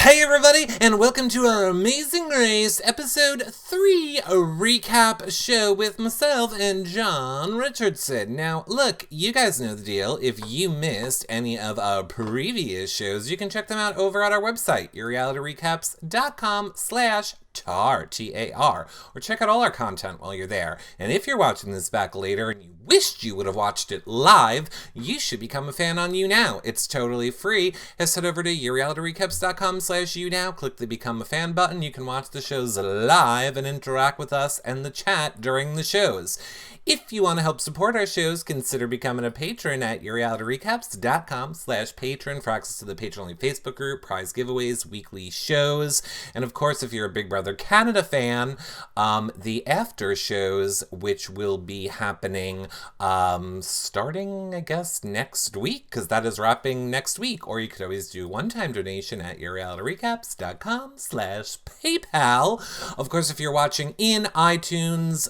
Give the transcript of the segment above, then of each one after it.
Hey everybody, and welcome to our Amazing Race Episode 3 recap show with myself and John Richardson. Now, look, you guys know the deal. If you missed any of our previous shows, you can check them out over at our website, yourrealityrecaps.com/TAR, T-A-R, or check out all our content while you're there. And if you're watching this back later and you wished you would have watched it live, you should become a fan on YouNow. It's totally free. Just head over to yourrealityrecaps.com/YouNow, click the Become a Fan button. You can watch the shows live and interact with us and the chat during the shows. If you want to help support our shows, consider becoming a patron at yourrealityrecaps.com/patron for access to the patron-only Facebook group, prize giveaways, weekly shows, and of course, if you're a Big Brother Canada fan, the after shows, which will be happening starting, I guess, next week, because that is wrapping next week. Or you could always do one-time donation at yourrealityrecaps.com/PayPal. Of course, if you're watching in iTunes,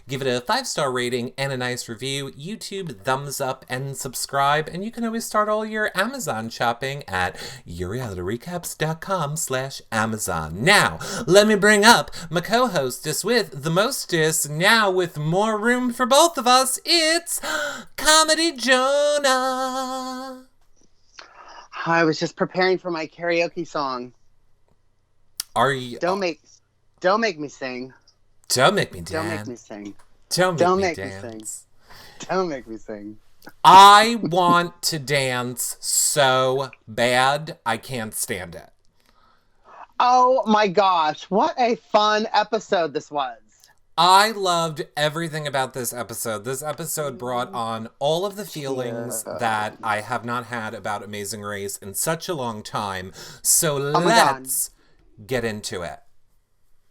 give it a 5-star rating and a nice review, YouTube thumbs up and subscribe, and you can always start all your Amazon shopping at yourrealityrecaps.com/Amazon. Now, let me bring up my co-hostess with the mostest, now with more room for both of us, it's Comedy Jonah. I was just preparing for my karaoke song. Are you? Don't make me sing. Don't make me dance. Don't make me sing. Don't make me sing. dance. Don't make me sing. I want to dance so bad, I can't stand it. Oh my gosh, what a fun episode this was. I loved everything about this episode. This episode brought on all of the feelings that I have not had about Amazing Race in such a long time. So let's get into it.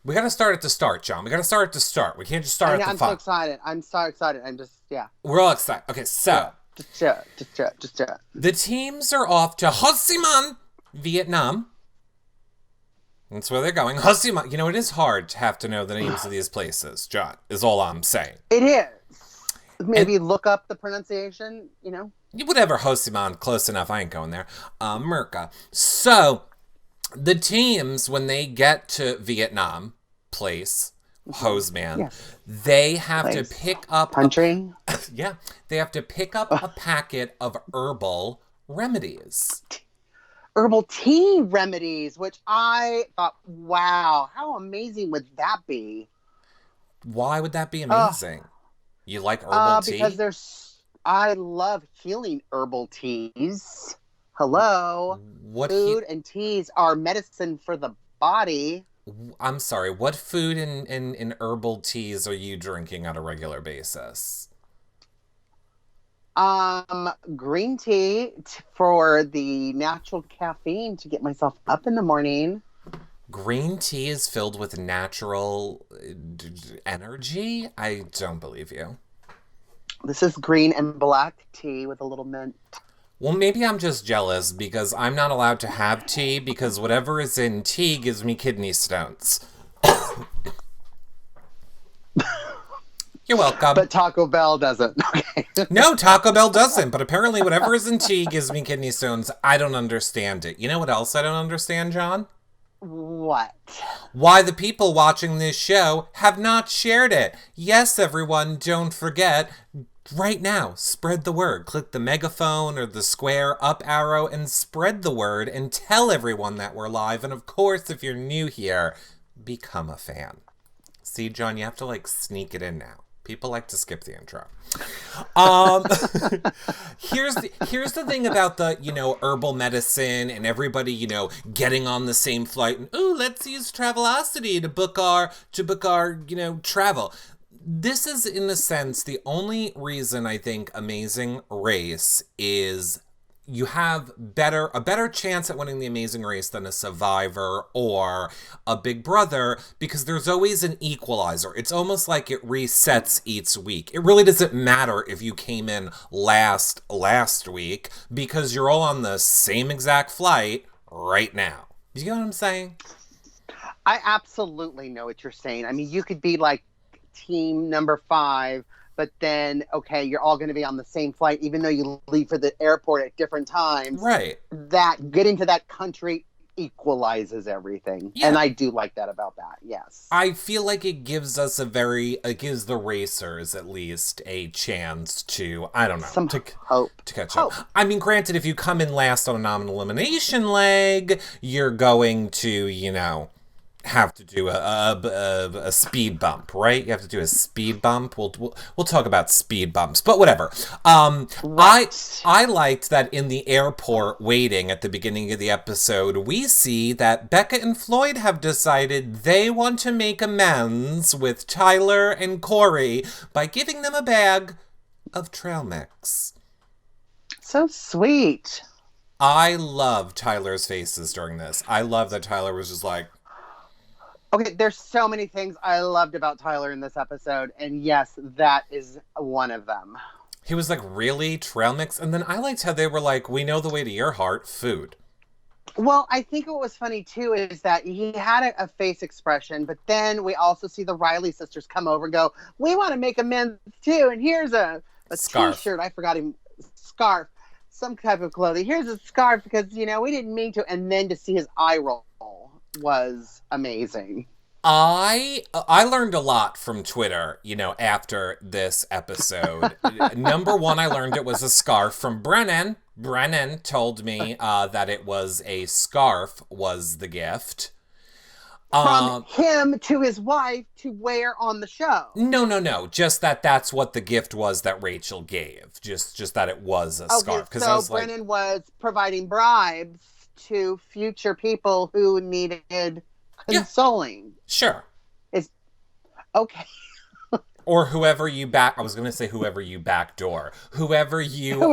We got to start at the start, John. We got to start at the start. We can't just start at the fun. I'm so excited. I'm just, yeah. We're all excited. Okay, so. Just chat. The teams are off to Ho Chi Minh, Vietnam. That's where they're going. Ho Chi Minh. You know, it is hard to have to know the names of these places, John, is all I'm saying. It is. Maybe look up the pronunciation, you know? Whatever, Ho Chi Minh, close enough. I ain't going there. Merca. So, the teams, when they get to Vietnam place, Ho's Man, yes. They have to pick up... Country? They have to pick up a packet of herbal remedies. Herbal tea remedies, which I thought, wow, how amazing would that be? Why would that be amazing? You like herbal tea? Because I love healing herbal teas. Hello. Food and teas are medicine for the body. I'm sorry, what food in herbal teas are you drinking on a regular basis? Green tea for the natural caffeine to get myself up in the morning. Green tea is filled with natural energy? I don't believe you. This is green and black tea with a little mint. Well, maybe I'm just jealous because I'm not allowed to have tea because whatever is in tea gives me kidney stones. You're welcome. But Taco Bell doesn't. Okay. No, Taco Bell doesn't. But apparently whatever is in tea gives me kidney stones. I don't understand it. You know what else I don't understand, John? What? Why the people watching this show have not shared it. Yes, everyone, don't forget... Right now, spread the word. Click the megaphone or the square up arrow and spread the word and tell everyone that we're live. And of course, if you're new here, become a fan. See, John, you have to sneak it in now. People like to skip the intro. Here's the thing about the, herbal medicine and everybody, getting on the same flight and, let's use Travelocity to book our travel. This is, in a sense, the only reason I think Amazing Race is you have a better chance at winning the Amazing Race than a Survivor or a Big Brother because there's always an equalizer. It's almost like it resets each week. It really doesn't matter if you came in last week because you're all on the same exact flight right now. You get what I'm saying? I absolutely know what you're saying. I mean, you could be like team number 5, but then, okay, you're all going to be on the same flight, even though you leave for the airport at different times. Right. That getting to that country equalizes everything. Yeah. And I do like that about that, yes. I feel like it gives us it gives the racers at least a chance to, I don't know, Some hope. To catch up. I mean, granted, if you come in last on a non-elimination leg, you're going to, have to do a speed bump, right? You have to do a speed bump. We'll talk about speed bumps, but whatever. Right. I liked that in the airport waiting at the beginning of the episode, we see that Becca and Floyd have decided they want to make amends with Tyler and Corey by giving them a bag of trail mix. So sweet. I love Tyler's faces during this. I love that Tyler was just like, okay, there's so many things I loved about Tyler in this episode, and yes, that is one of them. He was like, really? Trail mix? And then I liked how they were like, we know the way to your heart, food. Well, I think what was funny, too, is that he had a face expression, but then we also see the Riley sisters come over and go, we want to make amends, too, and here's a scarf. T-shirt. I forgot him. Scarf. Some type of clothing. Here's a scarf because, we didn't mean to. And then to see his eye roll was amazing. I learned a lot from Twitter, after this episode. Number one, I learned it was a scarf from Brennan. Brennan told me that it was a scarf was the gift. From him to his wife to wear on the show. No. Just that's what the gift was that Rachel gave. Just that it was a scarf. So Brennan was providing bribes to future people who needed consoling. Yeah, sure. Okay. Or whoever you back. I was going to say whoever you backdoor. Whoever you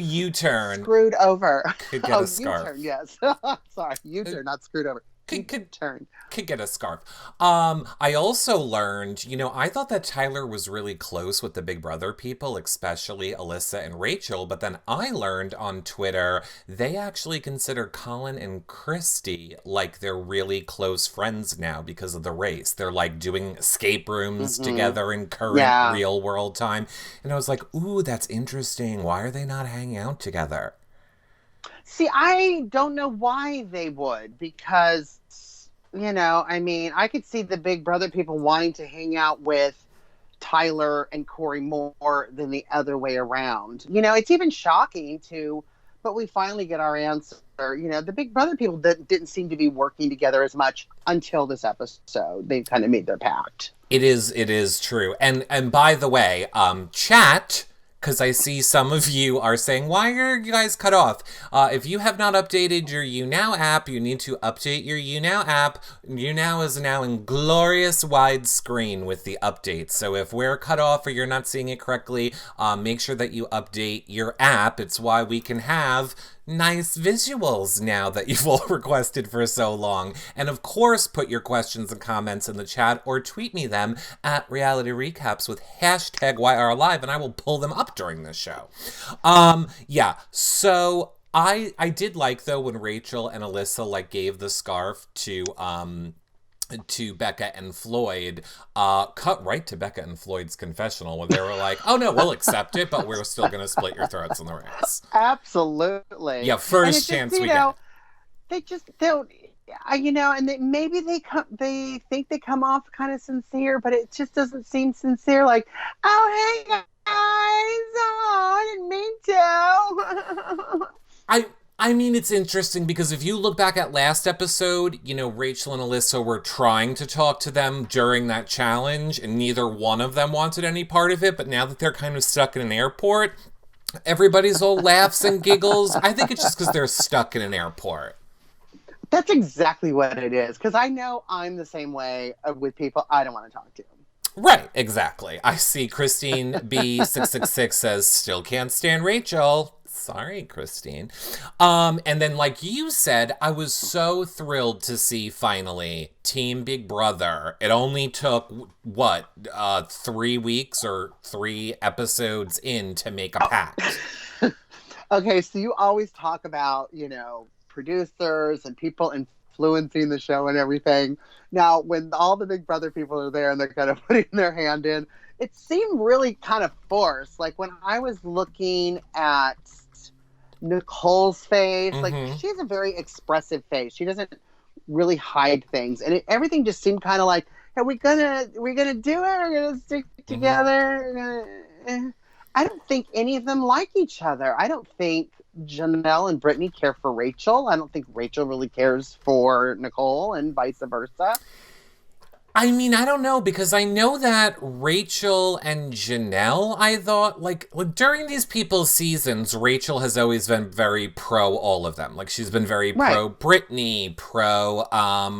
U-turn. Screwed over. Could get a scarf. U-turn, yes. Sorry, U-turn, not screwed over. Could get a scarf. I also learned, I thought that Tyler was really close with the Big Brother people, especially Alyssa and Rachel, but then I learned on Twitter they actually consider Colin and Christy like they're really close friends now because of the race. They're like doing escape rooms together in current real world time. And I was like, ooh, that's interesting. Why are they not hanging out together? See, I don't know why they would, because, I could see the Big Brother people wanting to hang out with Tyler and Corey more than the other way around. It's even shocking but we finally get our answer. The Big Brother people didn't seem to be working together as much until this episode. They kind of made their pact. It is true. And by the way, chat, because I see some of you are saying, why are you guys cut off? If you have not updated your YouNow app, you need to update your YouNow app. YouNow is now in glorious widescreen with the updates. So if we're cut off or you're not seeing it correctly, make sure that you update your app. It's why we can have nice visuals now that you've all requested for so long. And of course, put your questions and comments in the chat or tweet me them at Reality Recaps with hashtag YRLive, and I will pull them up during this show. So I did like, though, when Rachel and Alyssa gave the scarf to Becca and Floyd, cut right to Becca and Floyd's confessional when they were like, oh no, we'll accept it, but we're still going to split your throats in the race. Absolutely. Yeah, first chance we get. They just don't, and maybe they think they come off kind of sincere, but it just doesn't seem sincere. Like, oh, hey guys, I didn't mean to. I mean, it's interesting because if you look back at last episode, Rachel and Alyssa were trying to talk to them during that challenge, and neither one of them wanted any part of it. But now that they're kind of stuck in an airport, everybody's all laughs and giggles. I think it's just because they're stuck in an airport. That's exactly what it is. Because I know I'm the same way with people I don't want to talk to. Right, exactly. I see Christine B666 says, still can't stand Rachel. Sorry, Christine. And then, like you said, I was so thrilled to see finally Team Big Brother. It only took, 3 weeks or 3 episodes in to make a pact. Okay, so you always talk about, producers and people influencing the show and everything. Now, when all the Big Brother people are there and they're kind of putting their hand in, it seemed really kind of forced. Like when I was looking at Nicole's face. Like, Mm-hmm. she has a very expressive face. She doesn't really hide things, and everything just seemed kind of like, are we gonna do it? We're gonna stick Mm-hmm. together. I don't think any of them like each other. I don't think Janelle and Brittany care for Rachel. I don't think Rachel really cares for Nicole, and vice versa. I mean, I don't know because I know that Rachel and Janelle, I thought like during these people's seasons, Rachel has always been very pro all of them. Like she's been very Right. pro Brittany, pro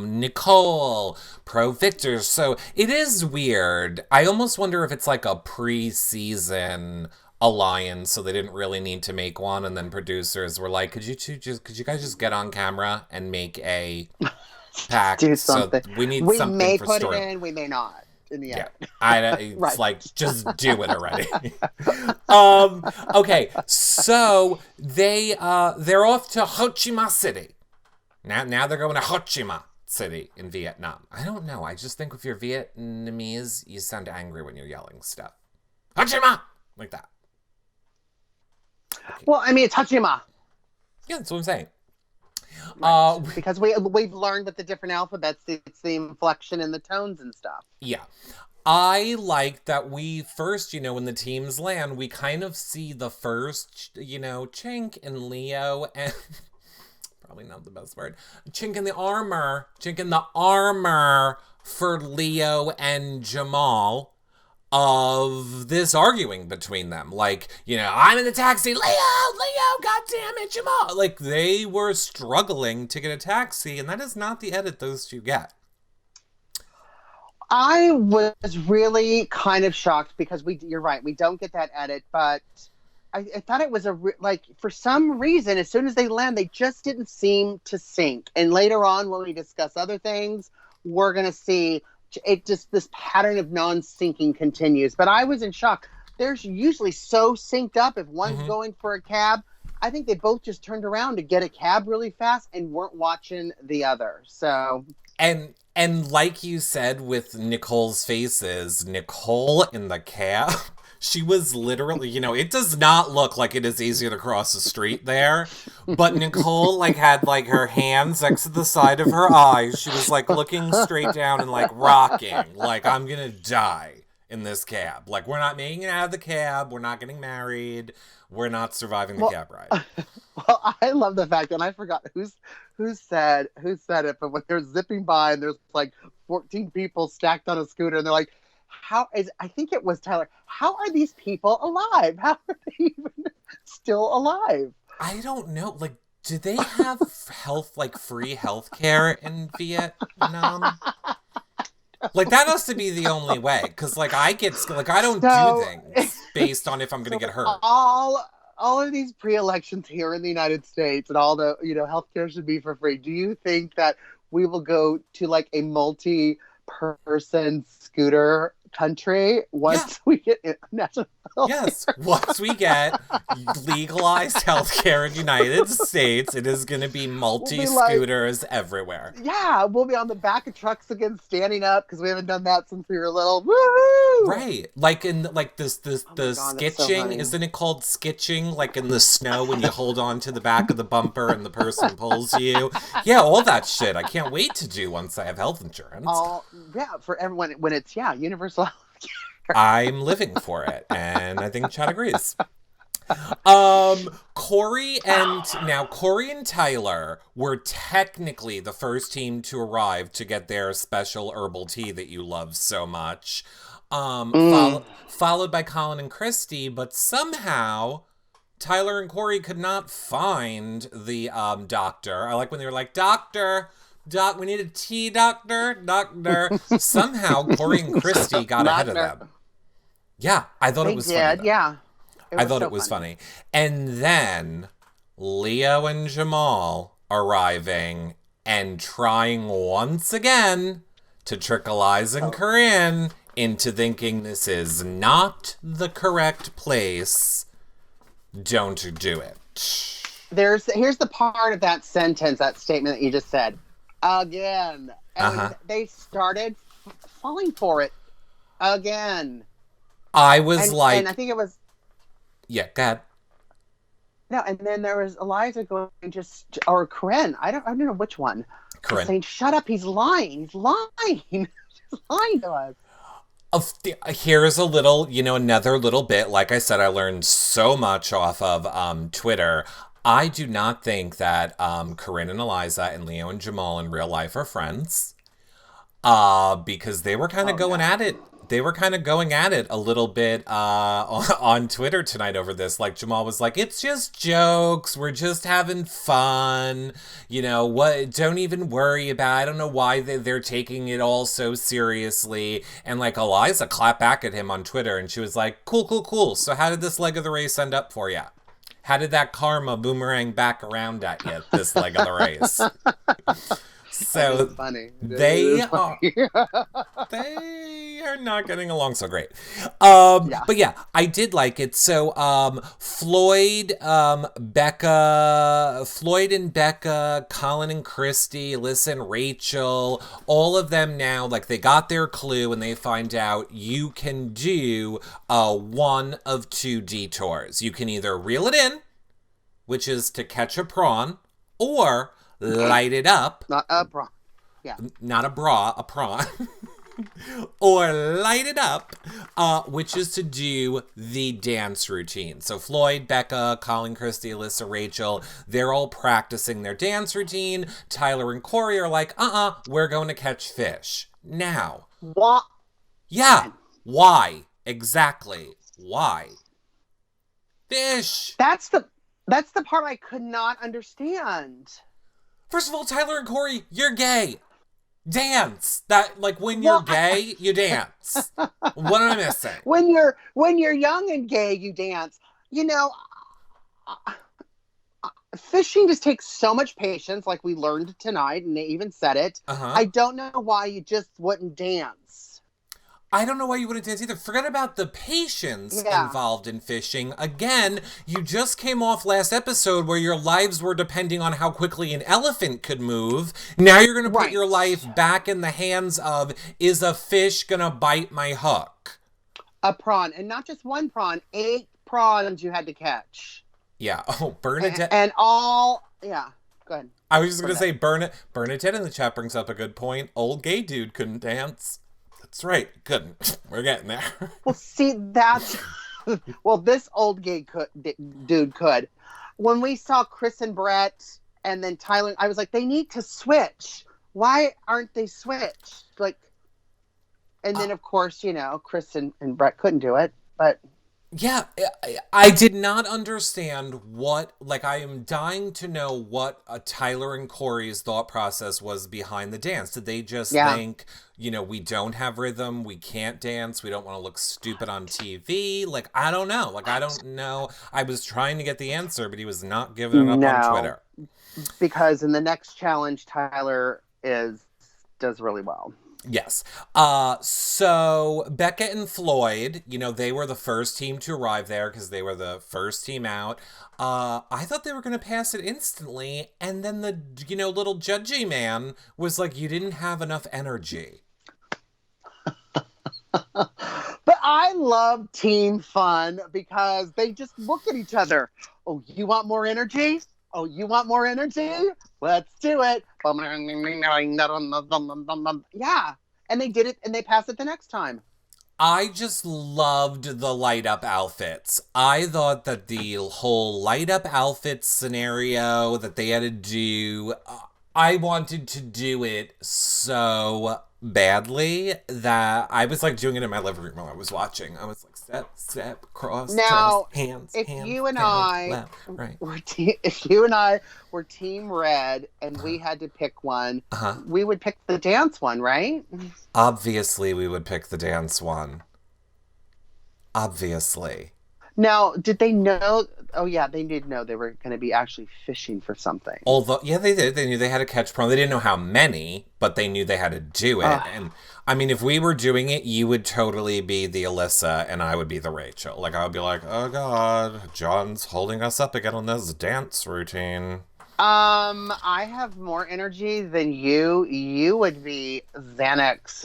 Nicole, pro Victor. So it is weird. I almost wonder if it's like a pre-season alliance, so they didn't really need to make one, and then producers were like, could you guys just get on camera and make a Do pact, so something. we need We something may for put it story. in, we may not. In the Yeah, end. it's Right. like just do it already. Okay, so they're off to Ho Chi Minh City. Now they're going to Ho Chi Minh City in Vietnam. I don't know. I just think if you're Vietnamese, you sound angry when you're yelling stuff. Ho Chi Minh, like that. Okay. Well, I mean, it's Hachima. Yeah, that's what I'm saying. Right. Because we've learned with the different alphabets, it's the inflection and the tones and stuff. Yeah. I like that we first, when the teams land, we kind of see the first, chink in Leo and probably not the best word. Chink in the armor for Leo and Jamal of this arguing between them. Like, I'm in the taxi, Leo, God damn it, Jamal. Like, they were struggling to get a taxi, and that is not the edit those two get. I was really kind of shocked because you're right, we don't get that edit, but I thought it was for some reason, as soon as they land, they just didn't seem to sync. And later on, when we discuss other things, we're going to see this pattern of non-syncing continues. But I was in shock. They're usually so synced up. If one's going for a cab, I think they both just turned around to get a cab really fast and weren't watching the other. So And like you said with Nicole's faces, Nicole in the cab, she was literally, it does not look like it is easier to cross the street there. But Nicole had her hands next to the side of her eyes. She was looking straight down and rocking. I'm gonna die in this cab. We're not making it out of the cab. We're not getting married. We're not surviving the cab ride. Well, I love the fact, and I forgot who said it, but when they're zipping by and there's 14 people stacked on a scooter, and they're like, I think it was Tyler, how are these people alive? How are they even still alive? I don't know. Do they have free health care in Vietnam? That has to be the only way, because I don't do things based on if I'm gonna get hurt. All of these pre-elections here in the United States, and all the healthcare should be for free. Do you think that we will go to a multi-person scooter country once we get national health care? Yes, once we get legalized healthcare in the United States, it is going to be multi-scooters everywhere. Yeah, we'll be on the back of trucks again, standing up, because we haven't done that since we were little. Woo! Right, this skitching, so isn't it called skitching? In the snow when you hold on to the back of the bumper and the person pulls you. Yeah, all that shit. I can't wait to do once I have health insurance. For everyone when it's universal health care. I'm living for it, and I think Chad agrees. Corey and Tyler were technically the first team to arrive to get their special herbal tea that you love so much. Followed by Colin and Christy, but somehow Tyler and Corey could not find the doctor. I like when they were like, Doctor, we need a tea, doctor. Somehow Corey and Christy got ahead of them. Yeah, I thought it was funny. Yeah. I thought it was funny. And then Leo and Jamal arriving and trying once again to trick Eliza and Corinne into thinking this is not the correct place. Don't do it. Here's the part of that sentence, that statement that you just said. Again. And they started falling for it again. I was and I think it was... Yeah, go ahead. No, and then there was Eliza going or Corinne. I don't know which one. Just Corinne. saying, "Shut up! He's lying. He's lying. He's lying to us." Here's a little, another little bit. Like I said, I learned so much off of Twitter. I do not think that Corinne and Eliza and Leo and Jamal in real life are friends. Because they were kind of going at it. They were kind of going at it a little bit on Twitter tonight over this. Like Jamal was like, "It's just jokes. We're just having fun. What? Don't even worry about it. I don't know why they're taking it all so seriously." And like Eliza clapped back at him on Twitter, and she was like, "Cool, cool, cool. So how did this leg of the race end up for you? How did that karma boomerang back around at you this leg of the race?" So funny. They are not getting along so great. But yeah, I did like it. So Floyd and Becca, Colin and Christy, Alyssa and Rachel, all of them now, like they got their clue and they find out you can do one of two detours. You can either reel it in, which is to catch a prawn, or light it up. Not a prawn. Yeah. Not a bra, a prawn. Or light it up, which is to do the dance routine. So Floyd, Becca, Colin, Christy, Alyssa, Rachel, they're all practicing their dance routine. Tyler and Corey are like, we're going to catch fish. Now. What? Yeah. Why? Exactly. Why? Fish. That's the part I could not understand. First of all, Tyler and Corey, you're gay. Dance. That, like, when you're gay, you dance. What am I missing? When you're young and gay, you dance. Fishing just takes so much patience, like we learned tonight, and they even said it. I don't know why you just wouldn't dance. I don't know why you wouldn't dance either. Forget about the patience involved in fishing. Again, you just came off last episode where your lives were depending on how quickly an elephant could move. Now you're going to put your life back in the hands of, is a fish going to bite my hook? A prawn. And not just one prawn, 8 prawns you had to catch. Yeah. Oh, Bernadette. And all, yeah. Go ahead. I was just going to say, Bernadette in the chat brings up a good point. Old gay dude couldn't dance. That's right. Couldn't. We're getting there. Well, see, this old gay dude could. When we saw Chris and Brett and then Tyler, I was like, they need to switch. Why aren't they switched? Like, and then of course, Chris and Brett couldn't do it, but. Yeah, I did not understand I am dying to know what Tyler and Corey's thought process was behind the dance. Did they just think, we don't have rhythm, we can't dance, we don't want to look stupid on TV? Like, I don't know. I don't know. I was trying to get the answer, but he was not giving it up on Twitter. Because in the next challenge, Tyler does really well. Yes. So Becca and Floyd, they were the first team to arrive there because they were the first team out. I thought they were going to pass it instantly. And then the, little judgy man was like, you didn't have enough energy. But I love team fun because they just look at each other. Oh, you want more energy? Oh, you want more energy? Let's do it. Yeah. And they did it, and they passed it the next time. I just loved the light up outfits. I thought that the whole light up outfits scenario that they had to do, I wanted to do it so badly that I was like doing it in my living room while I was watching. I was like, step, cross, now, toes, hands, if hands, you and down, I left, right. if you and I were team red and we had to pick one, we would pick the dance one, right? Obviously, we would pick the dance one. Obviously. Now, did they know? Oh, yeah, they did know they were going to be actually fishing for something. Although, yeah, they did. They knew they had to catch prawn. They didn't know how many, but they knew they had to do it. And I mean, if we were doing it, you would totally be the Alyssa and I would be the Rachel. Like, I would be like, oh, God, John's holding us up again on this dance routine. I have more energy than you. You would be Xanax,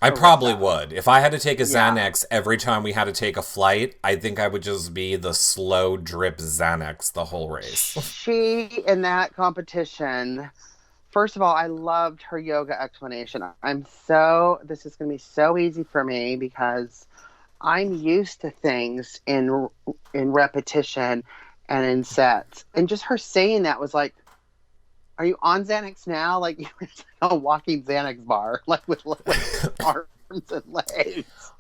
I probably would. If I had to take a Yeah. Xanax every time we had to take a flight, I think I would just be the slow drip Xanax the whole race. She, in that competition, first of all, I loved her yoga explanation. This is going to be so easy for me because I'm used to things in repetition and in sets. And just her saying that was like, are you on Xanax now? Like, you're a walking Xanax bar, like with arms and legs.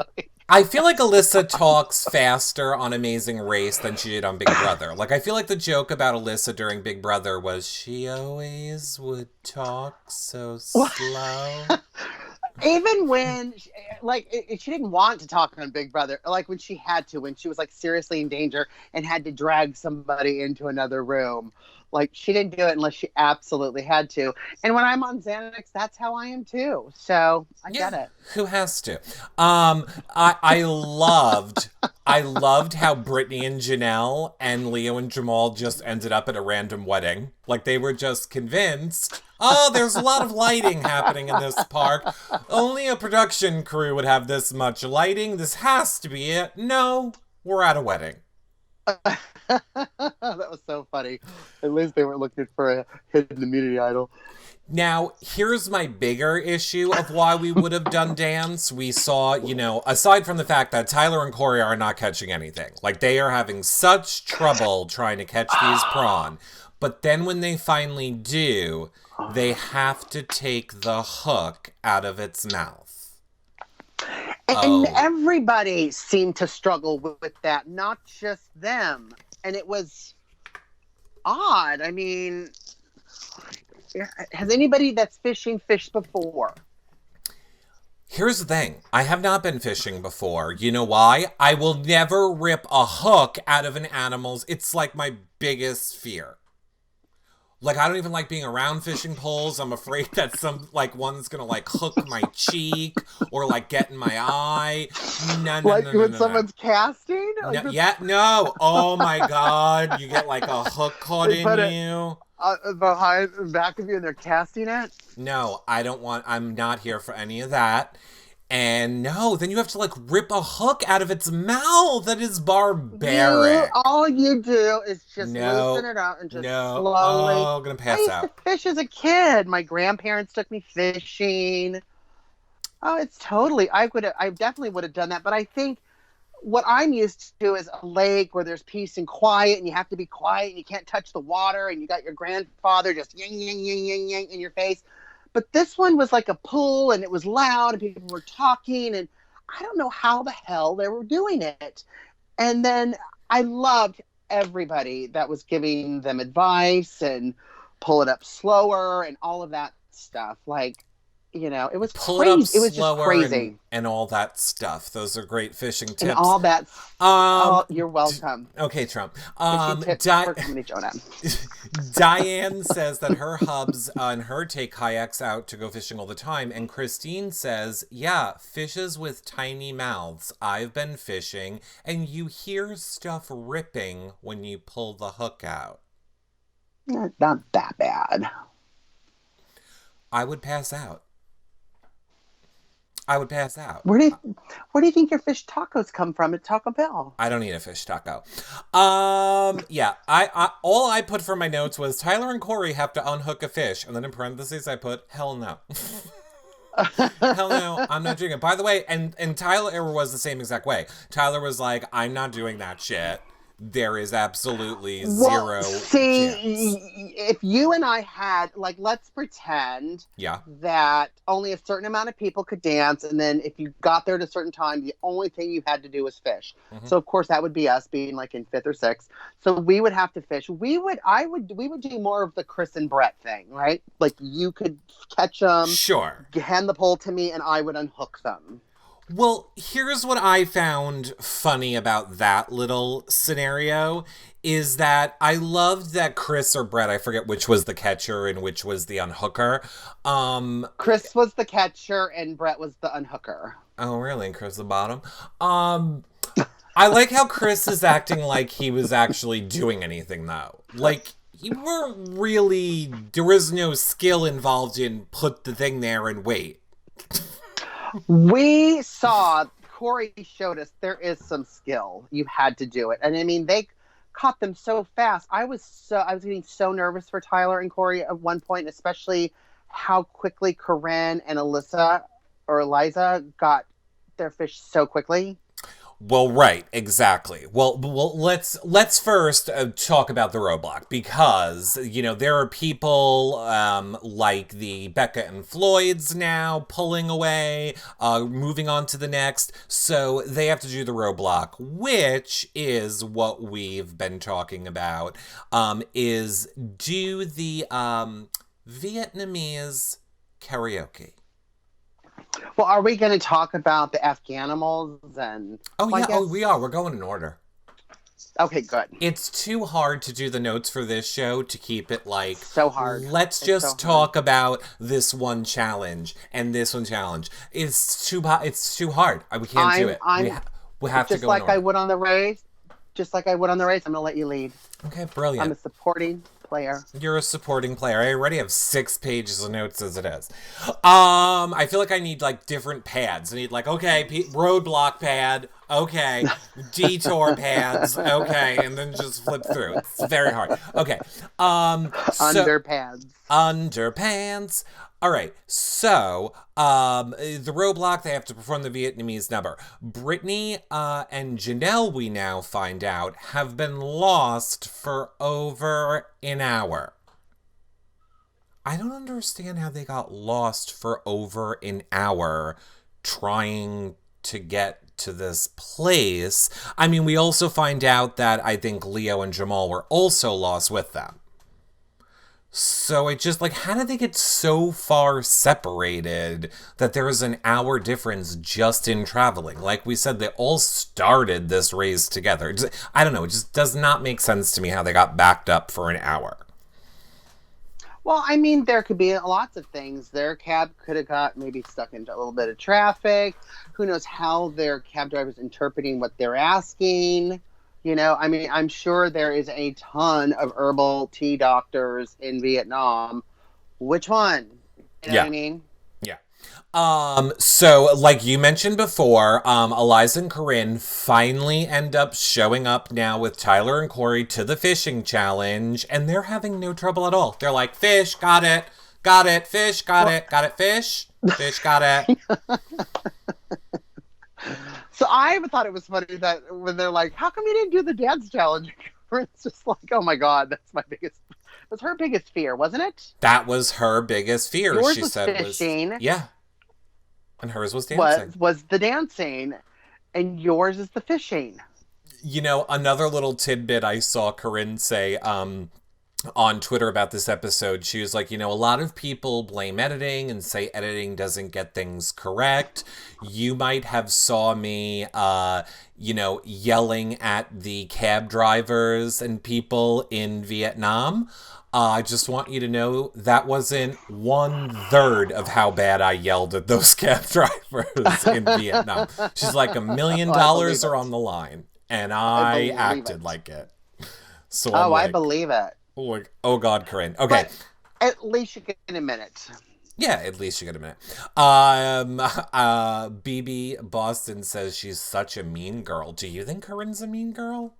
I feel like Alyssa talks faster on Amazing Race than she did on Big Brother. Like, I feel like the joke about Alyssa during Big Brother was she always would talk so slow. Even when, she didn't want to talk on Big Brother. Like, when she had to, when she was, like, seriously in danger and had to drag somebody into another room. Like, she didn't do it unless she absolutely had to. And when I'm on Xanax, that's how I am, too. So, I get it. Who has to? I loved how Brittany and Janelle and Leo and Jamal just ended up at a random wedding. Like, they were just convinced, oh, there's a lot of lighting happening in this park. Only a production crew would have this much lighting. This has to be it. No, we're at a wedding. That was so funny. At least they weren't looking for a hidden immunity idol. Now, here's my bigger issue of why we would have done dance. We saw, aside from the fact that Tyler and Corey are not catching anything. Like, they are having such trouble trying to catch these prawn. But then when they finally do, they have to take the hook out of its mouth. And everybody seemed to struggle with that, not just them. And it was odd. I mean, has anybody that's fishing fished before? Here's the thing. I have not been fishing before. You know why? I will never rip a hook out of an animal's. It's like my biggest fear. Like, I don't even like being around fishing poles. I'm afraid that one's gonna, hook my cheek or, get in my eye. No, when someone's casting? No. Oh, my God. You get, a hook caught in you. Behind, back of you, and they're casting it? No, I'm not here for any of that. And no, then you have to rip a hook out of its mouth. That is barbaric. All you do is just loosen it out and just slowly. Oh, I'm gonna pass out. I used to fish as a kid. My grandparents took me fishing. Oh, it's totally. I definitely would have done that. But I think what I'm used to is a lake where there's peace and quiet, and you have to be quiet, and you can't touch the water, and you got your grandfather just yang yang yang yang yang in your face. But this one was like a pool, and it was loud, and people were talking, and I don't know how the hell they were doing it. And then I loved everybody that was giving them advice and pull it up slower and all of that stuff. It was pull crazy. It up it was slower just crazy. And all that stuff. Those are great fishing tips. And all that. You're welcome. Okay, Trump. Diane says that her hubs and her take kayaks out to go fishing all the time. And Christine says, yeah, fishes with tiny mouths. I've been fishing, and you hear stuff ripping when you pull the hook out. Not that bad. I would pass out. I would pass out. Where do you think your fish tacos come from at Taco Bell? I don't eat a fish taco. Yeah. I all I put for my notes was Tyler and Corey have to unhook a fish, and then in parentheses I put hell no. Hell no, I'm not doing it. By the way, and Tyler was the same exact way. Tyler was like, I'm not doing that shit. There is absolutely zero chance. If you and I had, let's pretend that only a certain amount of people could dance, and then if you got there at a certain time, the only thing you had to do was fish. Mm-hmm. So, of course, that would be us being, in 5th or 6th. So we would have to fish. We would do more of the Chris and Brett thing, right? You could catch them. Sure. Hand the pole to me, and I would unhook them. Well, here's what I found funny about that little scenario is that I loved that Chris or Brett, I forget which was the catcher and which was the unhooker. Chris was the catcher and Brett was the unhooker. Oh, really? And Chris the bottom? I like how Chris is acting like he was actually doing anything, though. You weren't really, there was no skill involved in put the thing there and wait. We saw, Corey showed us there is some skill. You had to do it. And I mean, they caught them so fast. I was getting so nervous for Tyler and Corey at one point, especially how quickly Corinne and Eliza got their fish so quickly. Well, right, exactly. Well, let's first talk about the roadblock because there are people like the Becca and Floyds now pulling away, moving on to the next, so they have to do the roadblock, which is what we've been talking about. Is do the Vietnamese karaoke. Well, are we going to talk about the Afghanimals and? Oh yeah, we are. We're going in order. Okay, good. It's too hard to do the notes for this show to keep it like so hard. Let's just talk about this one challenge and this one challenge. It's too hard. We can't do it. We have to go. Just like I would on the race. Just like I would on the race. I'm going to let you lead. Okay, brilliant. I'm a supporting player. You're a supporting player. I already have 6 pages of notes as it is. I feel like I need like different pads. I need like, okay, roadblock pad. Okay. Detour pads. Okay. And then just flip through. It's very hard. Okay. Underpants. Underpants. All right, so the roadblock, they have to perform the Vietnamese number. Brittany and Janelle, we now find out, have been lost for over an hour. I don't understand how they got lost for over an hour trying to get to this place. I mean, we also find out that I think Leo and Jamal were also lost with them. So it just, like, how did they get so far separated that there was an hour difference just in traveling? Like we said, they all started this race together. I don't know, it just does not make sense to me how they got backed up for an hour. Well, I mean, there could be lots of things. Their cab could have got maybe stuck into a little bit of traffic. Who knows how their cab driver's interpreting what they're asking. I mean, I'm sure there is a ton of herbal tea doctors in Vietnam. Which one? You know what I mean? Yeah. So like you mentioned before, Eliza and Corinne finally end up showing up now with Tyler and Corey to the fishing challenge, and they're having no trouble at all. They're like, fish, got it, fish, got it, fish, got it. So I thought it was funny that when they're like, how come you didn't do the dance challenge? It's just like, oh my God, that's her biggest fear, wasn't it? That was her biggest fear. Yours she was said fishing. Yeah. And hers was dancing. Was the dancing. And yours is the fishing. Another little tidbit I saw Corinne say, on Twitter about this episode, she was like, a lot of people blame editing and say editing doesn't get things correct. You might have saw me, yelling at the cab drivers and people in Vietnam. I just want you to know that wasn't 1/3 of how bad I yelled at those cab drivers in Vietnam. She's like, $1 million are on the line. And I acted like it. So I believe it. Like, oh God, Corinne. Okay. But at least you get a minute. Yeah, at least you get a minute. BB Boston says she's such a mean girl. Do you think Corinne's a mean girl?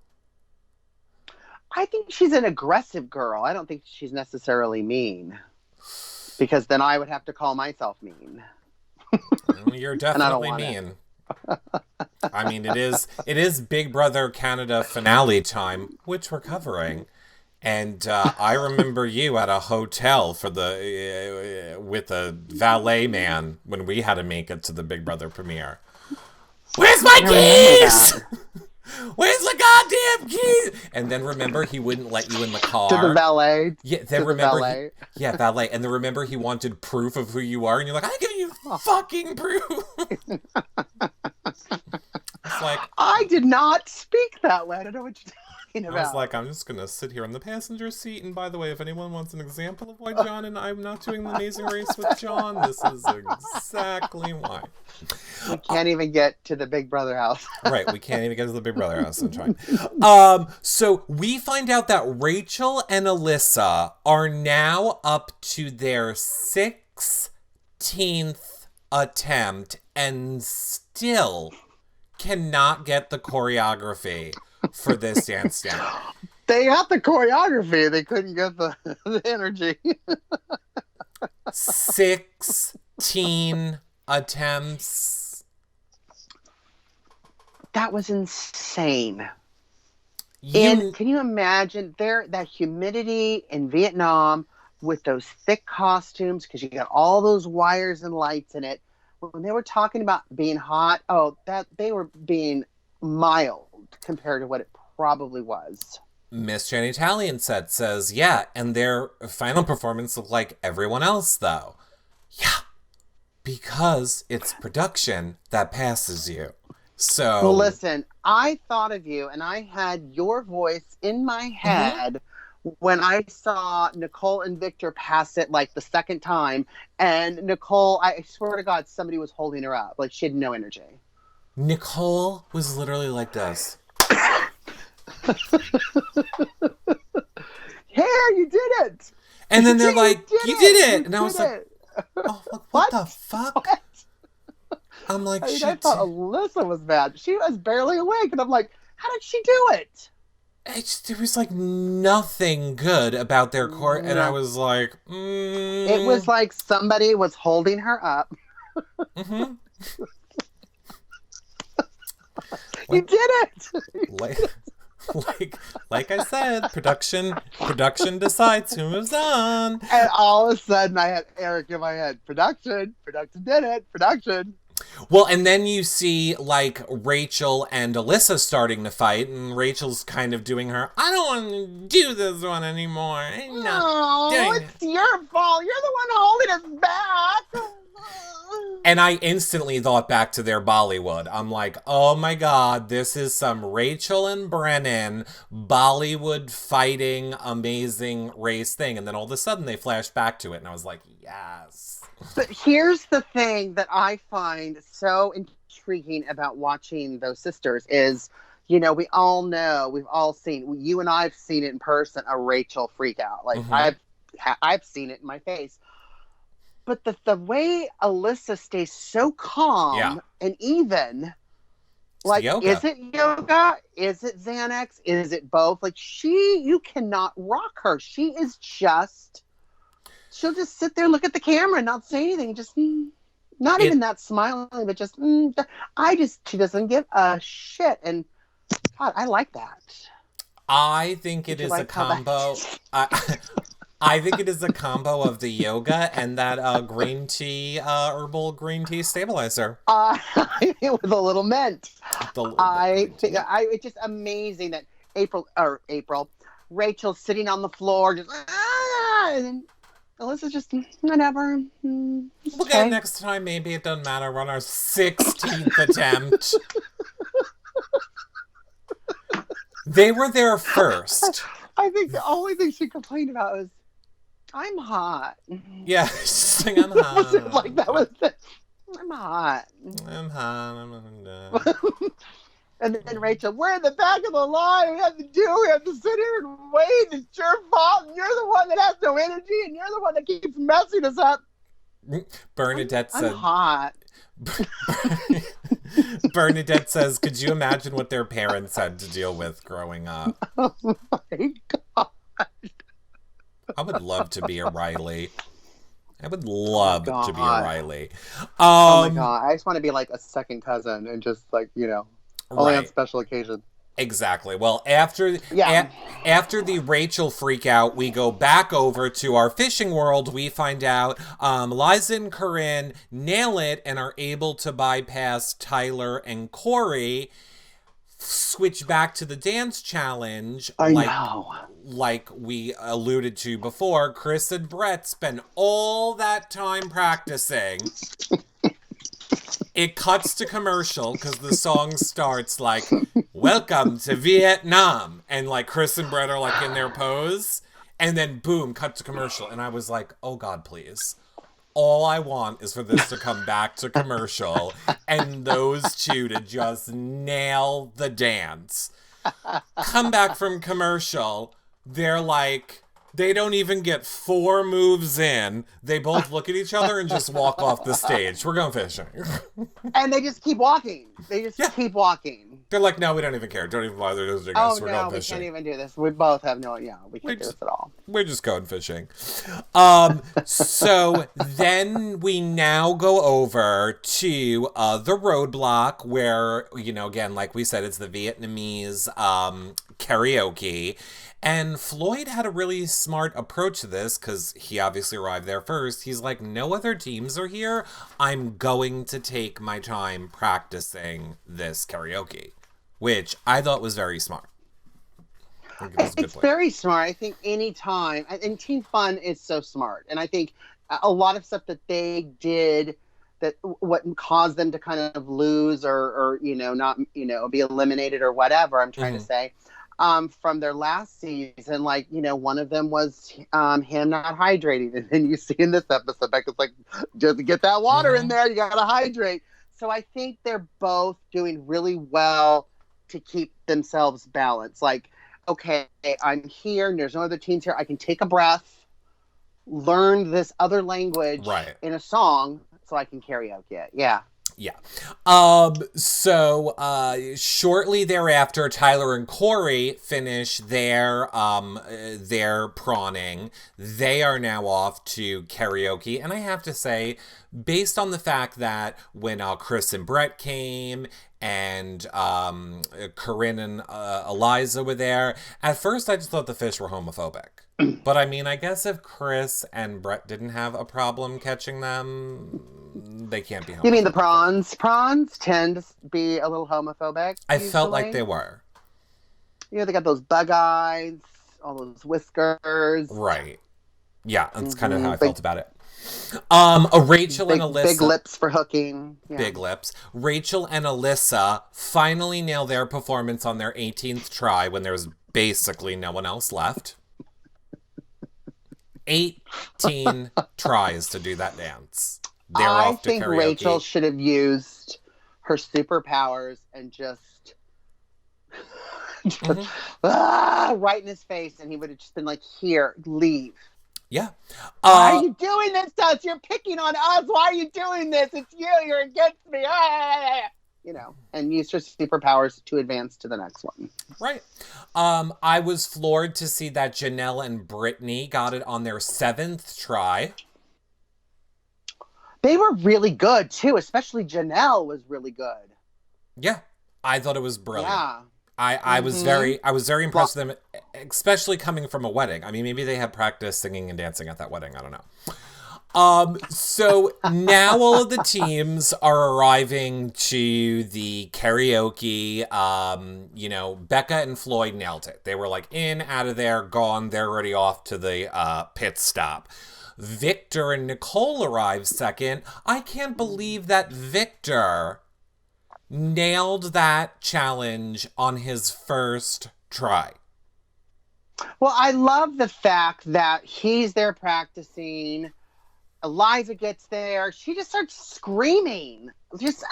I think she's an aggressive girl. I don't think she's necessarily mean. Because then I would have to call myself mean. You're definitely mean. I mean, it is Big Brother Canada finale time, which we're covering. And I remember you at a hotel with a valet man when we had to make it to the Big Brother premiere. Where's my keys? Where's the goddamn keys? And then remember he wouldn't let you in the car. To the valet. Yeah, then remember valet. And then remember he wanted proof of who you are, and you're like, I'm giving you fucking proof. It's like, I did not speak that way. I don't know what you're talking about. I was like, I'm just gonna sit here in the passenger seat, and by the way, if anyone wants an example of why John and I'm not doing the Amazing Race with John, this is exactly why. We can't even get to the Big Brother house. Right, we can't even get to the Big Brother house. I'm trying. So we find out that Rachel and Alyssa are now up to their 16th attempt and still cannot get the choreography for this dance down. They got the choreography. They couldn't get the energy. 16 attempts. That was insane. And can you imagine that humidity in Vietnam with those thick costumes, because you got all those wires and lights in it. When they were talking about being hot, that they were being mild compared to what it probably was. Miss Jan Italian says, yeah, and their final performance looked like everyone else, though. Yeah, because it's production that passes you. So, well, listen, I thought of you, and I had your voice in my head when I saw Nicole and Victor pass it like the second time. And Nicole, I swear to God, somebody was holding her up. Like, she had no energy. Nicole was literally like this. Here, you did it! And then they're like, you did it! And I was like, oh, what the fuck? What? I'm like, shit. I thought Alyssa was bad. She was barely awake. And I'm like, how did she do it? There was like nothing good about their court. And I was like, It was like somebody was holding her up. Mm-hmm. You did it! Like I said, production decides who moves on. And all of a sudden I had Eric in my head. Production did it. Production. Well, and then you see, like, Rachel and Alyssa starting to fight, and Rachel's kind of doing her, I don't want to do this one anymore. I'm not doing it. It's your fault. You're the one holding us back. And I instantly thought back to their Bollywood. I'm like, oh my God, this is some Rachel and Brennan Bollywood fighting amazing race thing. And then all of a sudden they flashed back to it, and I was like, yes. But here's the thing that I find so intriguing about watching those sisters is, you know, we all know, we've all seen, you and I've seen it in person, a Rachel freak out. Like, I've seen it in my face. But the way Alyssa stays so calm and even, like, is it yoga? Is it Xanax? Is it both? Like, you cannot rock her. She is just... She'll just sit there, look at the camera, and not say anything. Just not even that smiling, but just she doesn't give a shit. And God, I like that. I think it is a combo. I think it is a combo of the yoga and that green tea, herbal green tea stabilizer. With a little mint. It's just amazing that Rachel's sitting on the floor, just and then Alyssa's just, whatever. We'll get it next time. Maybe it doesn't matter. We're on our 16th attempt. They were there first. I think the only thing she complained about was, I'm hot. Yeah, she's saying, I'm hot. Like, that was it. I'm hot. I'm hot. And then Rachel, we're in the back of the line. We have to sit here and wait. It's your fault. And you're the one that has no energy. And you're the one that keeps messing us up. Bernadette said. I'm hot. Bernadette says, could you imagine what their parents had to deal with growing up? Oh my God. I would love to be a Riley. I would love to be a Riley. Oh my God. I just want to be like a second cousin and just like, you know. Only on special occasions. Exactly. Well, after the Rachel freak out, we go back over to our fishing world. We find out Liza and Corinne nail it and are able to bypass Tyler and Corey. Switch back to the dance challenge. I know. Like we alluded to before, Chris and Brett spend all that time practicing. It cuts to commercial because the song starts like, welcome to Vietnam. And like Chris and Brett are like in their pose. And then boom, cut to commercial. And I was like, oh God, please. All I want is for this to come back to commercial and those two to just nail the dance. Come back from commercial. They're like They don't even get 4 moves in. They both look at each other and just walk off the stage. We're going fishing. And they just keep walking. They just keep walking. They're like, no, we don't even care. Don't even bother visiting Oh, us. We're no, going we fishing. can't even do this. We both have we can't do this at all. We're just going fishing. So then we now go over to the roadblock where, again, like we said, it's the Vietnamese karaoke. And Floyd had a really smart approach to this because he obviously arrived there first. He's like, no other teams are here. I'm going to take my time practicing this karaoke, which I thought was very smart. It's very smart. I think any time, and Team Fun is so smart. And I think a lot of stuff that they did that what caused them to kind of lose or not, be eliminated or whatever, I'm trying to say, from their last season, like, one of them was him not hydrating. And then you see in this episode, Becca's like, just to get that water in there, you got to hydrate. So I think they're both doing really well to keep themselves balanced. Like, okay, I'm here, and there's no other teams here. I can take a breath, learn this other language in a song so I can karaoke it. Yeah. Yeah. So shortly thereafter, Tyler and Corey finish their prawning. They are now off to karaoke. And I have to say, based on the fact that when Chris and Brett came and Corinne and Eliza were there, at first I just thought the fish were homophobic. But I mean, I guess if Chris and Brett didn't have a problem catching them, they can't be homophobic. You mean the prawns? Prawns tend to be a little homophobic. I felt like they were. They got those bug eyes, all those whiskers. Right. Yeah, that's kind of how I felt about it. Rachel and Alyssa. Big lips for hooking. Yeah. Big lips. Rachel and Alyssa finally nail their performance on their 18th try when there's basically no one else left. 18 tries to do that dance. They're off to karaoke. I think Rachel should have used her superpowers and just right in his face, and he would have just been like, here, leave. Yeah. Why are you doing this to us? You're picking on us. Why are you doing this? It's you. You're against me. And use her superpowers to advance to the next one. Right. I was floored to see that Janelle and Brittany got it on their 7th try. They were really good, too. Especially Janelle was really good. Yeah. I thought it was brilliant. Yeah. I was very impressed with them, especially coming from a wedding. I mean, maybe they had practice singing and dancing at that wedding. I don't know. So now all of the teams are arriving to the karaoke. Becca and Floyd nailed it. They were like in, out of there, gone. They're already off to the pit stop. Victor and Nicole arrived second. I can't believe that Victor nailed that challenge on his first try. Well, I love the fact that he's there practicing. Eliza gets there. She just starts screaming. Just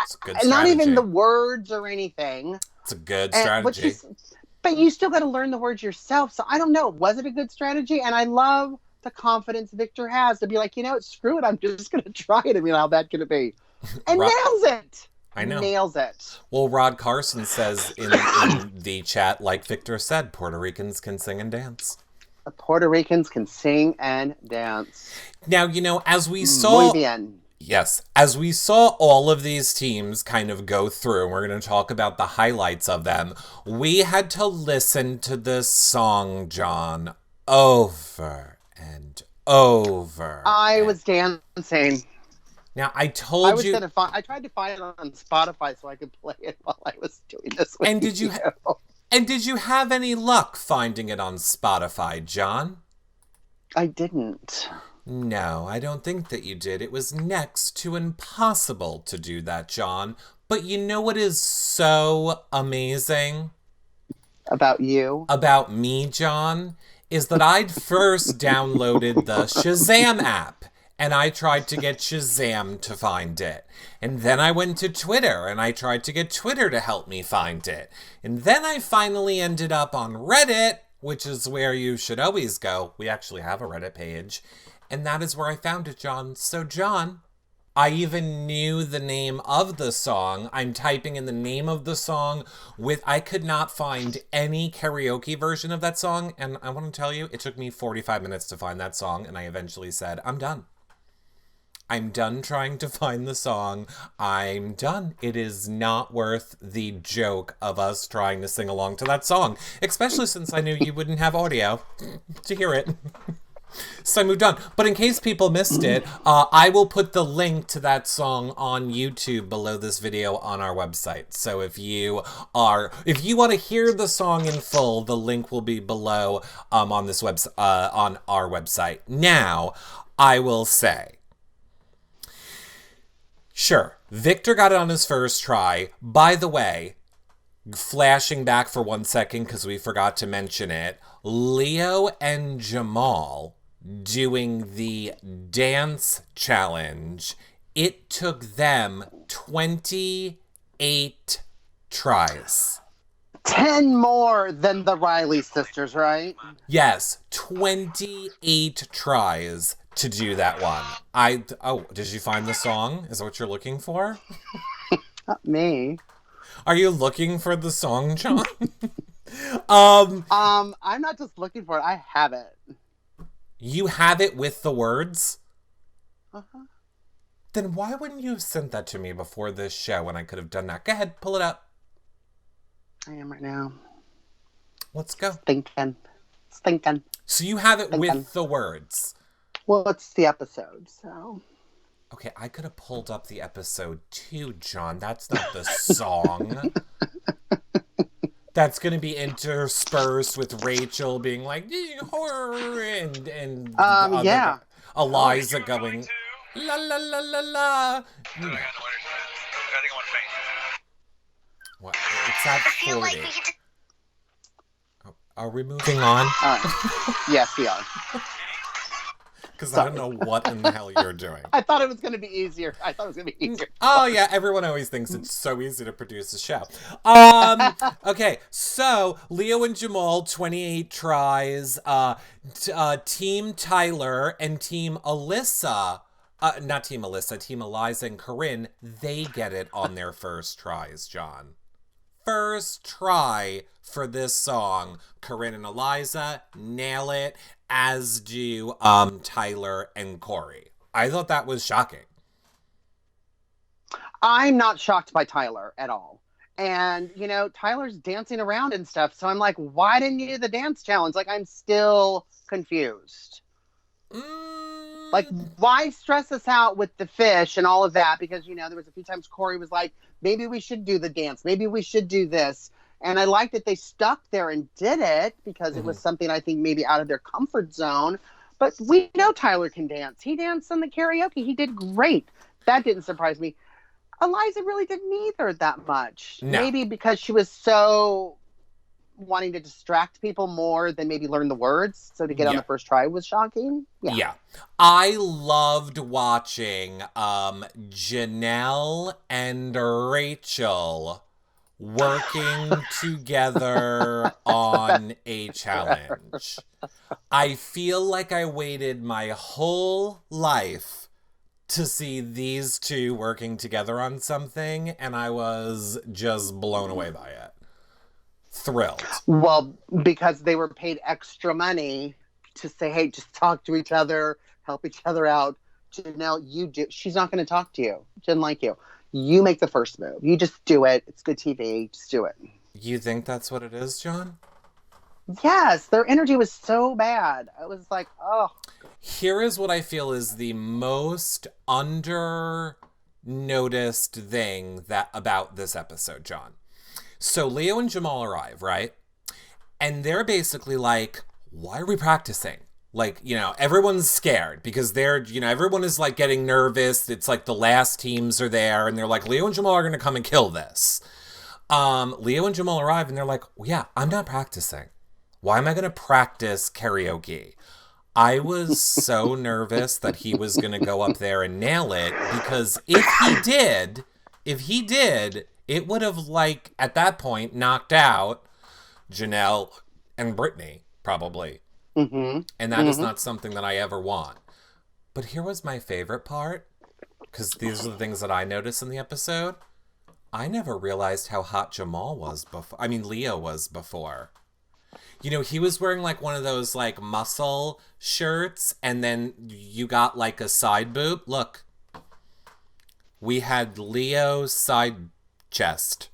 not even the words or anything. It's a good strategy. But you still got to learn the words yourself. So I don't know. Was it a good strategy? And I love the confidence Victor has to be like, screw it. I'm just going to try it. I mean, how bad can it be? And nails it. I know. Nails it. Well, Rod Carson says in the chat, like Victor said, Puerto Ricans can sing and dance. Puerto Ricans can sing and dance. Now, as we saw... Muy bien. Yes. As we saw all of these teams kind of go through, and we're going to talk about the highlights of them, we had to listen to this song, John, over and over. I was dancing. Now, I told you... I tried to find it on Spotify so I could play it while I was doing this with and did you. And did you have any luck finding it on Spotify, John? I didn't. No, I don't think that you did. It was next to impossible to do that, John. But you know what is so amazing? About you? About me, John? Is that I'd first downloaded the Shazam app. And I tried to get Shazam to find it. And then I went to Twitter, and I tried to get Twitter to help me find it. And then I finally ended up on Reddit, which is where you should always go. We actually have a Reddit page, and that is where I found it, John. So, John, I even knew the name of the song. I'm typing in the name of the song I could not find any karaoke version of that song. And I want to tell you, it took me 45 minutes to find that song. And I eventually said, I'm done. I'm done trying to find the song. I'm done. It is not worth the joke of us trying to sing along to that song, especially since I knew you wouldn't have audio to hear it. So I moved on. But in case people missed it, I will put the link to that song on YouTube below this video on our website. So if you want to hear the song in full, the link will be below on this on our website. Now, I will say, sure, Victor got it on his first try. By the way, flashing back for 1 second because we forgot to mention it, Leo and Jamal doing the dance challenge, it took them 28 tries. 10 more than the Riley sisters, right? Yes, 28 tries to do that one. Did you find the song? Is that what you're looking for? Not me. Are you looking for the song, John? I'm not just looking for it. I have it. You have it with the words? Uh-huh. Then why wouldn't you have sent that to me before this show when I could have done that? Go ahead, pull it up. I am right now. Let's go. Thinking. So you have it with the words? Well, it's the episode, so... Okay, I could have pulled up the episode too, John. That's not the song. That's going to be interspersed with Rachel being like, horror, and yeah. Eliza going, la la la la la. I think I want to faint. What? It's at 40. Are we moving on? Yes, we are. Because I don't know what in the hell you're doing. I thought it was going to be easier. Oh, yeah. Everyone always thinks it's so easy to produce a show. Okay. So, Leo and Jamal, 28 tries. Team Tyler and Team Alyssa, not Team Alyssa, Team Eliza and Corinne, they get it on their first tries, John. First try for this song. Corinne and Eliza nail it, as do Tyler and Corey. I thought that was shocking. I'm not shocked by Tyler at all. And, Tyler's dancing around and stuff. So I'm like, why didn't you do the dance challenge? Like, I'm still confused. Like, why stress us out with the fish and all of that? Because, there was a few times Corey was like, maybe we should do the dance. Maybe we should do this. And I like that they stuck there and did it because it was something I think maybe out of their comfort zone. But we know Tyler can dance. He danced on the karaoke. He did great. That didn't surprise me. Eliza really didn't either that much. No. Maybe because she was so wanting to distract people more than maybe learn the words. So to get on the first try was shocking. Yeah. I loved watching Janelle and Rachel working together on a challenge. I feel like I waited my whole life to see these two working together on something, and I was just blown away by it. Thrilled. Well, because they were paid extra money to say, hey, just talk to each other, help each other out. Janelle, you do. She's not going to talk to you. She didn't like you. You make the first move. You just do it. It's good TV. Just do it. You think that's what it is, John? Yes. Their energy was so bad. I was like, oh. Here is what I feel is the most under-noticed thing about this episode, John. So Leo and Jamal arrive, right? And they're basically like, why are we practicing? Like, everyone's scared because they're, everyone is like getting nervous. It's like the last teams are there and they're like, Leo and Jamal are going to come and kill this. Leo and Jamal arrive and they're like, well, yeah, I'm not practicing. Why am I going to practice karaoke? I was so nervous that he was going to go up there and nail it because if he did, it would have, like, at that point, knocked out Janelle and Brittany. probably. Mm-hmm. And that is not something that I ever want. But here was my favorite part, because these are the things that I noticed in the episode. I never realized how hot Jamal was before. I mean, Leo was before. You know, he was wearing like one of those like muscle shirts, and then you got like a side boob. Look, we had Leo's side chest.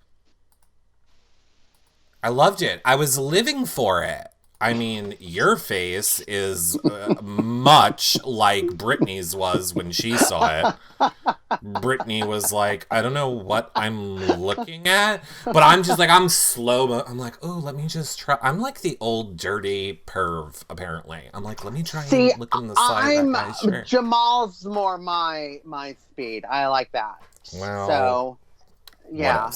I loved it. I was living for it. I mean, your face is much like Britney's was when she saw it. Britney was like, I don't know what I'm looking at, but I'm just like, I'm slow. I'm like, oh, let me just try. I'm like the old dirty perv, apparently. I'm like, let me try and look in the side of that guy's shirt. Jamal's more my speed. I like that. Well, so, yeah.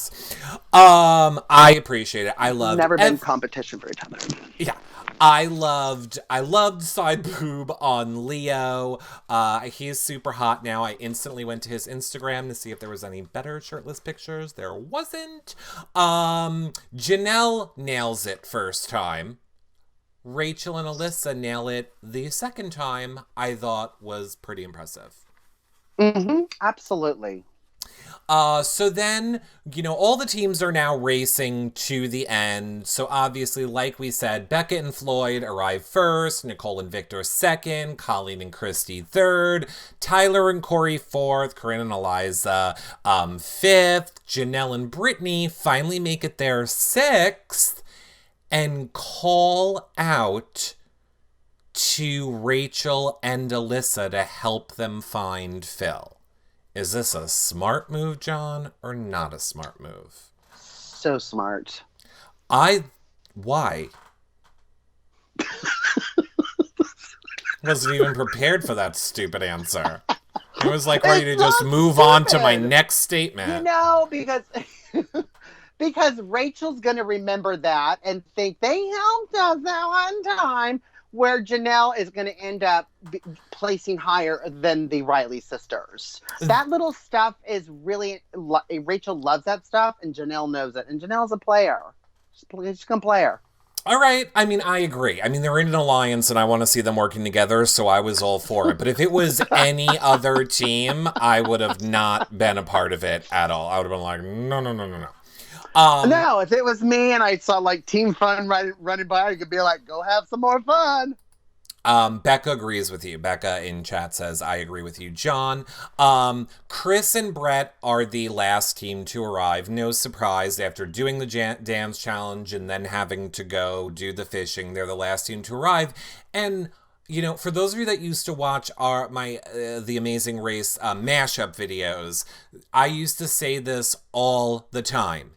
I appreciate it. I love never been competition for each other. Yeah. I loved side boob on Leo. He's super hot now. I instantly went to his Instagram to see if there was any better shirtless pictures. There wasn't. Janelle nails it first time. Rachel and Alyssa nail it the second time. I thought was pretty impressive. Mm-hmm. Absolutely. So then, you know, all the teams are now racing to the end. So obviously, like we said, Becca and Floyd arrive first, Nicole and Victor second, Colleen and Christy third, Tyler and Corey fourth, Corinne and Eliza fifth, Janelle and Brittany finally make it there sixth, and call out to Rachel and Alyssa to help them find Phil. Is this a smart move, John, or not a smart move? So smart. Why? Wasn't even prepared for that stupid answer. I was like ready to just move on to my next statement. You know, because Rachel's going to remember that and think they helped us that one time, where Janelle is going to end up placing higher than the Riley sisters. That little stuff is really... Rachel loves that stuff, and Janelle knows it. And Janelle's a player. She's just going to play her. All right. I mean, I agree. I mean, they're in an alliance, and I want to see them working together, so I was all for it. But if it was any other team, I would have not been a part of it at all. I would have been like, no. No, if it was me and I saw like Team Fun running by, I could be like, go have some more fun. Becca agrees with you. Becca in chat says, I agree with you, John. Chris and Brett are the last team to arrive. No surprise, after doing the dance challenge and then having to go do the fishing, they're the last team to arrive. And, you know, for those of you that used to watch The Amazing Race mashup videos, I used to say this all the time.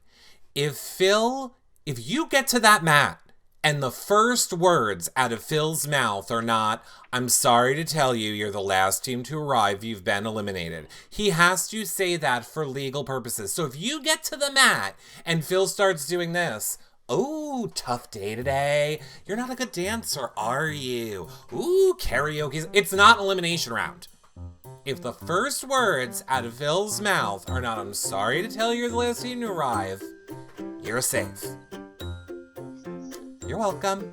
If you get to that mat and the first words out of Phil's mouth are not, I'm sorry to tell you, you're the last team to arrive, you've been eliminated. He has to say that for legal purposes. So if you get to the mat and Phil starts doing this, oh, tough day today. You're not a good dancer, are you? Ooh, karaoke. It's not an elimination round. If the first words out of Phil's mouth are not, I'm sorry to tell you you're the last team to arrive, you're safe. You're welcome.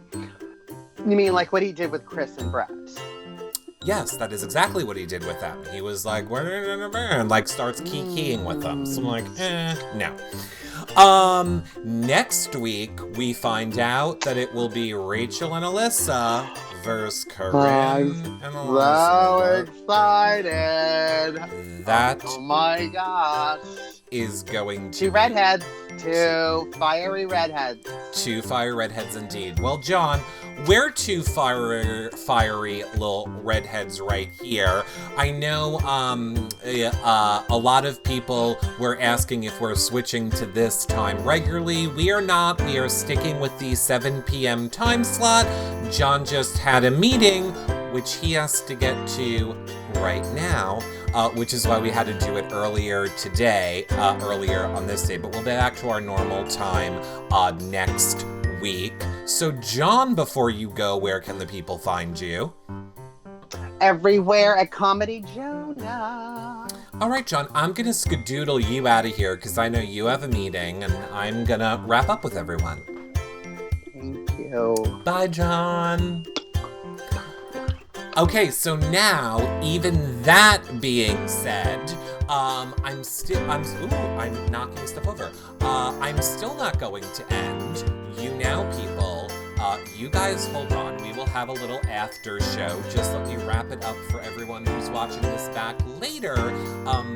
You mean like what he did with Chris and Brett? Yes, that is exactly what he did with them. He was like, and like starts keying with them. So I'm like, no. Next week, we find out that it will be Rachel and Alyssa versus Corinne and Elizabeth. So excited. That oh my gosh. Is going to Two redheads. Two fiery redheads. Two fiery redheads indeed. Well, John, we're two fiery little redheads right here. I know a lot of people were asking if we're switching to this time regularly. We are not. We are sticking with the 7 p.m. time slot. John just had a meeting, which he has to get to right now. Which is why we had to do it earlier today, earlier on this day. But we'll be back to our normal time next week. So, John, before you go, where can the people find you? Everywhere at Comedy Jonah. All right, John, I'm going to skedoodle you out of here because I know you have a meeting, and I'm going to wrap up with everyone. Thank you. you. Bye, John. Okay, so now, even that being said, I'm knocking stuff over. I'm still not going to end. You now, people. You guys hold on. We will have a little after show. Just let me wrap it up for everyone who's watching this back later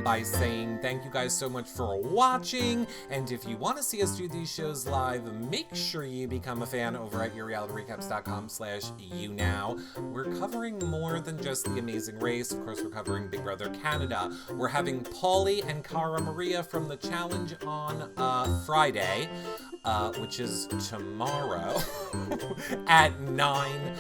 by saying thank you guys so much for watching. And if you want to see us do these shows live, make sure you become a fan over at yourrealityrecaps.com/younow. We're covering more than just The Amazing Race. Of course, we're covering Big Brother Canada. We're having Paulie and Cara Maria from the challenge on Friday. Which is tomorrow at 9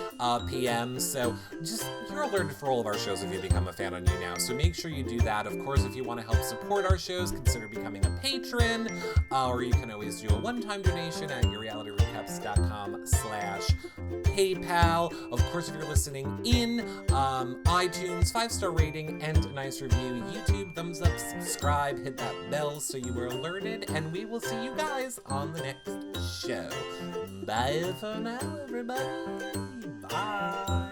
p.m. So just, you're alerted for all of our shows if you become a fan on You Now. So make sure you do that. Of course, if you want to help support our shows, consider becoming a patron, or you can always do a one-time donation at yourrealityrecaps.com/PayPal. Of course, if you're listening in iTunes, 5-star rating and a nice review, YouTube, thumbs up, subscribe, hit that bell so you are alerted, and we will see you guys on the next show. Bye for now, everybody. Bye.